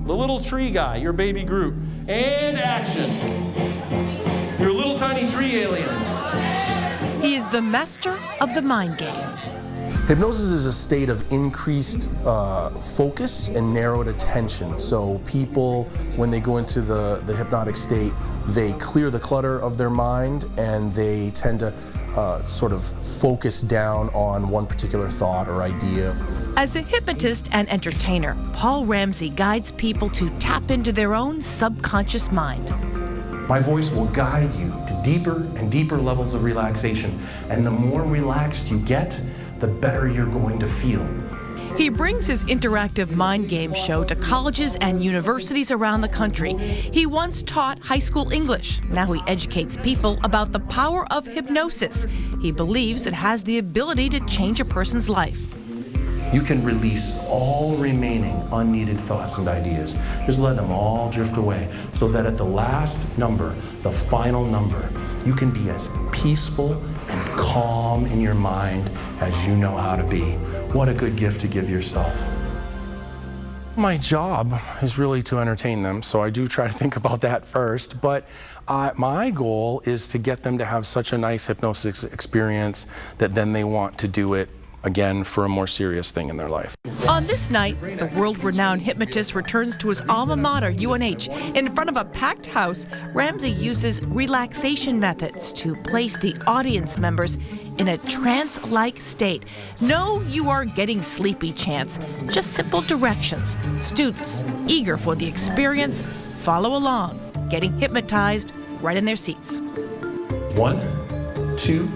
the little tree guy, your baby Groot. And action. Your little tiny tree alien. He is the master of the mind game. Hypnosis is a state of increased focus and narrowed attention. So people, when they go into the hypnotic state, they clear the clutter of their mind and they tend to sort of focus down on one particular thought or idea. As a hypnotist and entertainer, Paul Ramsey guides people to tap into their own subconscious mind. My voice will guide you to deeper and deeper levels of relaxation. And the more relaxed you get, the better you're going to feel. He brings his interactive mind game show to colleges and universities around the country. He once taught high school English. Now he educates people about the power of hypnosis. He believes it has the ability to change a person's life. You can release all remaining unneeded thoughts and ideas. Just let them all drift away so that at the last number, the final number, you can be as peaceful and calm in your mind as you know how to be. What a good gift to give yourself. My job is really to entertain them, so I do try to think about that first, but my goal is to get them to have such a nice hypnosis experience that then they want to do it again for a more serious thing in their life. On this night, the world-renowned hypnotist returns to his alma mater, UNH. In front of a packed house, Ramsey uses relaxation methods to place the audience members in a trance-like state. No, you are getting sleepy chants, just simple directions. Students, eager for the experience, follow along, getting hypnotized right in their seats. 1, 2,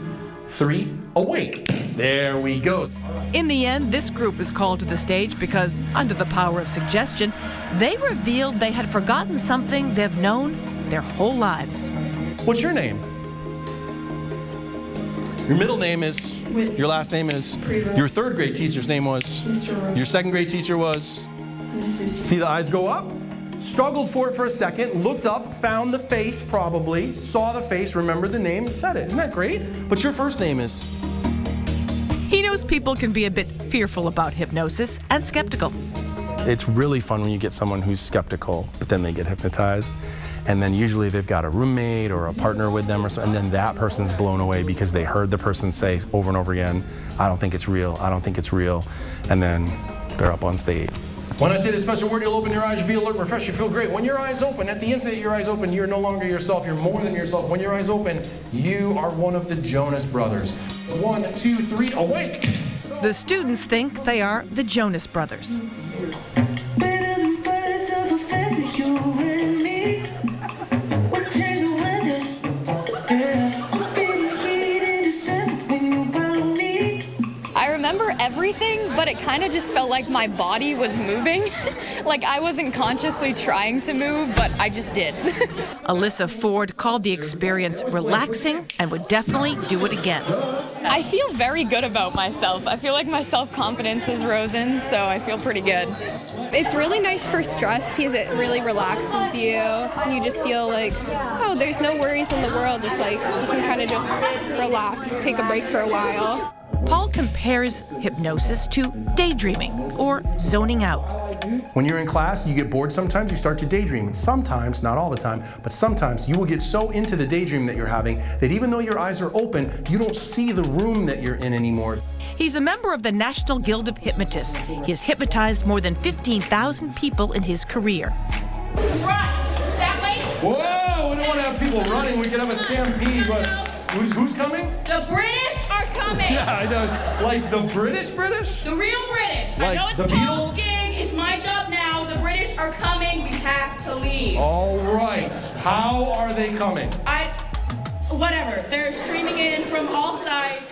3, awake. There we go. In the end, this group is called to the stage because, under the power of suggestion, they revealed they had forgotten something they've known their whole lives. What's your name? Your middle name is, your last name is, your third grade teacher's name was, your second grade teacher was, see the eyes go up? Struggled for it for a second, looked up, found the face probably, saw the face, remembered the name, and said it. Isn't that great? But your first name is? He knows people can be a bit fearful about hypnosis and skeptical. It's really fun when you get someone who's skeptical, but then they get hypnotized. And then usually they've got a roommate or a partner with them or something, and then that person's blown away because they heard the person say over and over again, I don't think it's real, I don't think it's real. And then they're up on stage. When I say this special word, you'll open your eyes, you'll be alert, refreshed, you feel great. When your eyes open, at the instant your eyes open, you're no longer yourself, you're more than yourself. When your eyes open, you are one of the Jonas Brothers. 1, 2, 3, awake! The students think they are the Jonas Brothers. Everything, but it kind of just felt like my body was moving. Like I wasn't consciously trying to move, but I just did. Alyssa Ford called the experience relaxing and would definitely do it again. I feel very good about myself. I feel like my self-confidence has risen, so I feel pretty good. It's really nice for stress because it really relaxes you. You just feel like, oh, there's no worries in the world. Just like you can kind of just relax, take a break for a while. Paul compares hypnosis to daydreaming or zoning out. When you're in class, you get bored sometimes, you start to daydream. Sometimes, not all the time, but sometimes you will get so into the daydream that you're having that even though your eyes are open, you don't see the room that you're in anymore. He's a member of the National Guild of Hypnotists. He has hypnotized more than 15,000 people in his career. Run! That way! Whoa! We don't want to have people running. We can have a stampede, but who's coming? The British are coming! Yeah, I know. Like the British? The real British. Like I know it's the Paul's Beatles? gig. It's my job now. The British are coming. We have to leave. All right. How are they coming? Whatever. They're streaming in from all sides.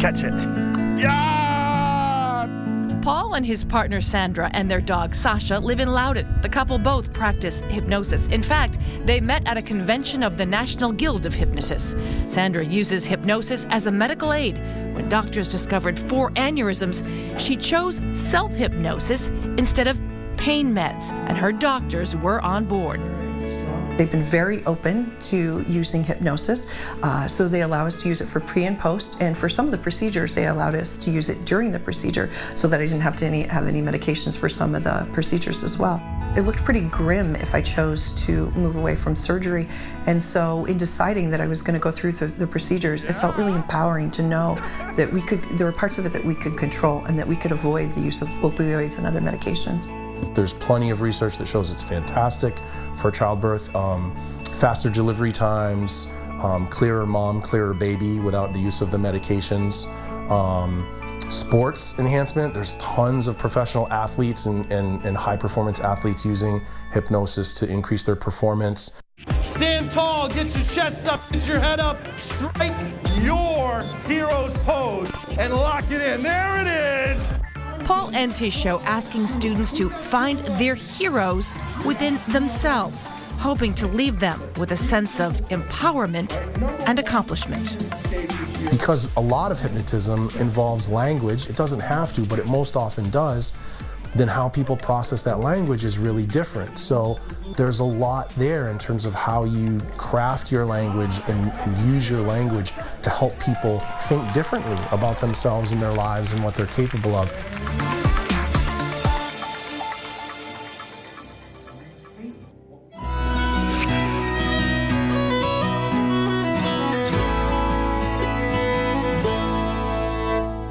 Catch it. Yeah! Paul and his partner Sandra and their dog Sasha live in Loudon. The couple both practice hypnosis. In fact, they met at a convention of the National Guild of Hypnotists. Sandra uses hypnosis as a medical aid. When doctors discovered 4 aneurysms, she chose self-hypnosis instead of pain meds, and her doctors were on board. They've been very open to using hypnosis, so they allow us to use it for pre and post, and for some of the procedures they allowed us to use it during the procedure so that I didn't have to have any medications for some of the procedures as well. It looked pretty grim if I chose to move away from surgery, and so in deciding that I was going to go through the procedures, it felt really empowering to know that there were parts of it that we could control and that we could avoid the use of opioids and other medications. There's plenty of research that shows it's fantastic for childbirth, faster delivery times, clearer mom, clearer baby without the use of the medications. Sports enhancement, there's tons of professional athletes and high performance athletes using hypnosis to increase their performance. Stand tall, get your chest up, get your head up, strike your hero's pose, and lock it in. There it is! Paul ends his show asking students to find their heroes within themselves, hoping to leave them with a sense of empowerment and accomplishment. Because a lot of hypnotism involves language, it doesn't have to, but it most often does, then how people process that language is really different. So there's a lot there in terms of how you craft your language and use your language to help people think differently about themselves and their lives and what they're capable of.